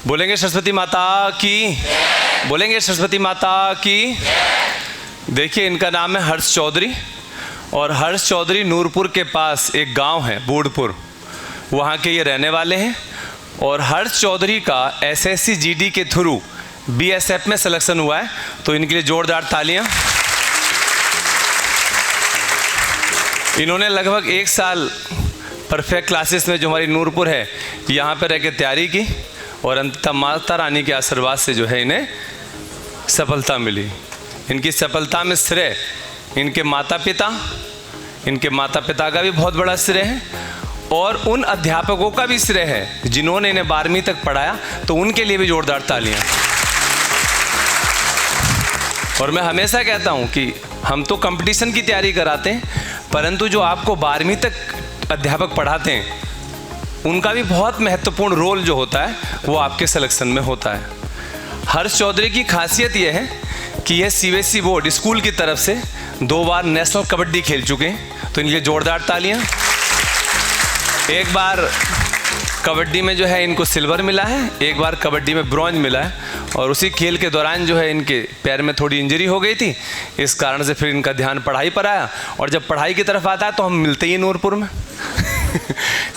बोलेंगे सरस्वती माता की, बोलेंगे सरस्वती माता की। देखिए इनका नाम है हर्ष चौधरी, और हर्ष चौधरी नूरपुर के पास एक गांव है बूढ़पुर, वहाँ के ये रहने वाले हैं। और हर्ष चौधरी का एसएससी जीडी के थ्रू बीएसएफ में सिलेक्शन हुआ है, तो इनके लिए जोरदार तालियां। इन्होंने लगभग 1 साल परफेक्ट क्लासेस में जो हमारी नूरपुर है यहाँ पर रह के तैयारी की, और अंततः माता रानी के आशीर्वाद से जो है इन्हें सफलता मिली। इनकी सफलता में श्रेय इनके माता पिता का भी बहुत बड़ा श्रेय है, और उन अध्यापकों का भी श्रेय है जिन्होंने इन्हें 12वीं तक पढ़ाया, तो उनके लिए भी जोरदार तालियां। और मैं हमेशा कहता हूं कि हम तो कंपटीशन की तैयारी कराते हैं, परंतु जो आपको 12वीं तक अध्यापक पढ़ाते हैं उनका भी बहुत महत्वपूर्ण रोल जो होता है वो आपके सिलेक्शन में होता है। हर्ष चौधरी की खासियत यह है कि यह सीबीएसई बोर्ड स्कूल की तरफ से 2 बार नेशनल कबड्डी खेल चुके हैं, तो इनके लिए जोरदार तालियां। एक बार कबड्डी में जो है इनको सिल्वर मिला है, एक बार कबड्डी में ब्रॉन्ज मिला है, और उसी खेल के दौरान जो है इनके पैर में थोड़ी इंजरी हो गई थी, इस कारण से फिर इनका ध्यान पढ़ाई पर आया, और जब पढ़ाई की तरफ आता है तो हम मिलते ही नूरपुर में।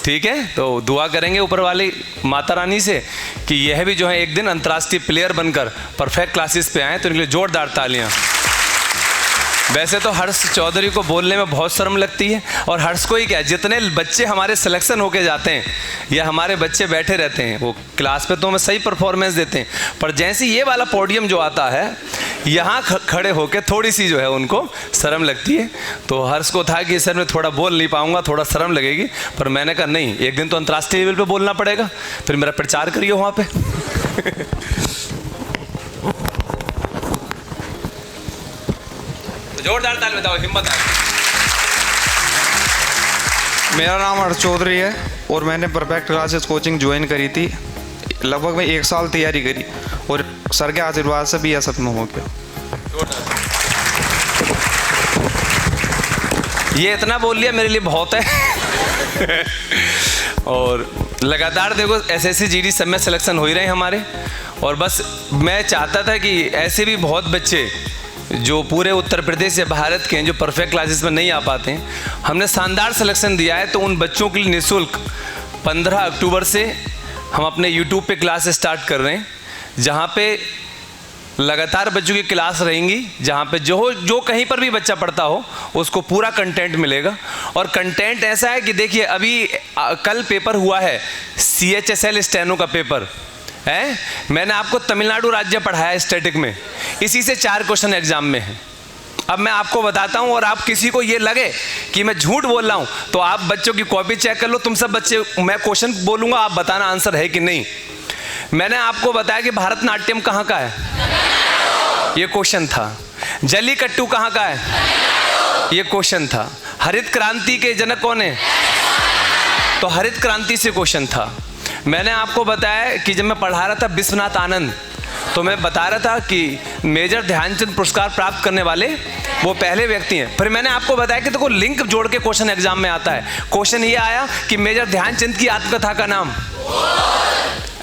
ठीक है, तो दुआ करेंगे ऊपर वाली माता रानी से कि यह भी जो है एक दिन अंतर्राष्ट्रीय प्लेयर बनकर परफेक्ट क्लासेस पे आए, तो इनके लिए जोरदार तालियां। वैसे तो हर्ष चौधरी को बोलने में बहुत शर्म लगती है, और हर्ष को ही क्या, जितने बच्चे हमारे सिलेक्शन होके जाते हैं या हमारे बच्चे बैठे रहते हैं वो क्लास पे तो हमें सही परफॉर्मेंस देते हैं, पर जैसे ये वाला पोडियम जो आता है यहाँ खड़े होके थोड़ी सी जो है उनको शर्म लगती है। तो हर्ष को था कि सर मैं थोड़ा बोल नहीं पाऊंगा, थोड़ा शर्म लगेगी, पर मैंने कहा नहीं, एक दिन तो अंतर्राष्ट्रीय लेवल पे बोलना पड़ेगा, फिर मेरा प्रचार करिए वहाँ पे। जोरदार ताली बताओ, हिम्मत है। मेरा नाम हर्ष चौधरी है, और मैंने परफेक्ट क्लासेस कोचिंग ज्वाइन करी थी। लगभग मैं 1 साल तैयारी करी, और सर के आशीर्वाद से भी यह सत्म हो गया। ये इतना बोल लिया मेरे लिए बहुत है। और लगातार देखो एसएससी जीडी सब में सिलेक्शन हो ही रहे हैं हमारे, और बस मैं चाहता था कि ऐसे भी बहुत बच्चे जो पूरे उत्तर प्रदेश या भारत के हैं जो परफेक्ट क्लासेस में नहीं आ पाते हैं, हमने शानदार सिलेक्शन दिया है, तो उन बच्चों के लिए निःशुल्क 15 अक्टूबर से हम अपने यूट्यूब पे क्लास स्टार्ट कर रहे हैं, जहाँ पे लगातार बच्चों की क्लास रहेंगी, जहाँ पे जो कहीं पर भी बच्चा पढ़ता हो उसको पूरा कंटेंट मिलेगा। और कंटेंट ऐसा है कि देखिए अभी कल पेपर हुआ है CHSL स्टेनो का पेपर है, मैंने आपको तमिलनाडु राज्य पढ़ाया स्टैटिक में, इसी से 4 क्वेश्चन एग्जाम में है। अब मैं आपको बताता हूं, और आप किसी को ये लगे कि मैं झूठ बोल रहा हूं तो आप बच्चों की कॉपी चेक कर लो, तुम सब बच्चे, मैं क्वेश्चन बोलूंगा आप बताना आंसर है कि नहीं। मैंने आपको बताया कि भारतनाट्यम कहाँ का है, ये क्वेश्चन था। जल्लीकट्टू कहाँ का है, ये क्वेश्चन था। हरित क्रांति के जनक कौन है, तो हरित क्रांति से क्वेश्चन था। मैंने आपको बताया कि जब मैं पढ़ा रहा था विश्वनाथ आनंद, तो मैं बता रहा था कि मेजर ध्यानचंद पुरस्कार प्राप्त करने वाले वो पहले व्यक्ति हैं। फिर मैंने आपको बताया कि देखो लिंक जोड़ के क्वेश्चन एग्जाम में आता है। क्वेश्चन ये आया कि मेजर ध्यानचंद की आत्मकथा का नाम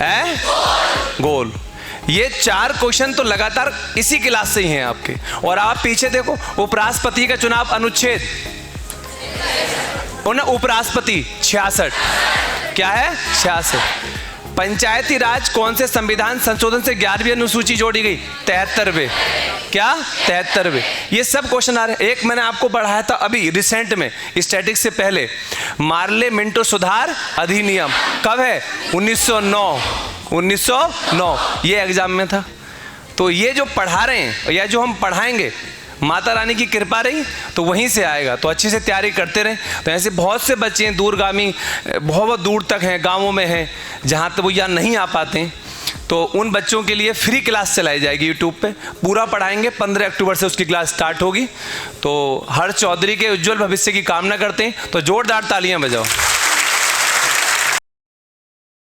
है गोल। ये 4 क्वेश्चन तो लगातार इसी क्लास से ही हैं आपके। और आप पीछे देखो, उपराष्ट्रपति का चुनाव अनुच्छेद उपराष्ट्रपति 66 क्या है 66। पंचायती राज कौन से संविधान संशोधन से 11वीं अनुसूची जोड़ी गई, 73वें, क्या 73वें। ये सब क्वेश्चन आ रहे हैं। एक मैंने आपको पढ़ाया था अभी रिसेंट में स्टैटिक्स से पहले, मार्ले मिंटो सुधार अधिनियम कब है, 1909 ये एग्जाम में था। तो ये जो पढ़ा रहे हैं या जो हम पढ़ाएंगे, माता रानी की कृपा रही तो वहीं से आएगा। तो अच्छे से तैयारी करते रहें। तो ऐसे बहुत से बच्चे हैं दूरगामी, बहुत दूर तक हैं, गांवों में हैं, जहां तक वो यहाँ नहीं आ पाते हैं, तो उन बच्चों के लिए फ्री क्लास चलाई जाएगी यूट्यूब पे, पूरा पढ़ाएंगे। 15 अक्टूबर से उसकी क्लास स्टार्ट होगी। तो हर्ष चौधरी के उज्जवल भविष्य की कामना करते हैं, तो जोरदार तालियां बजाओ।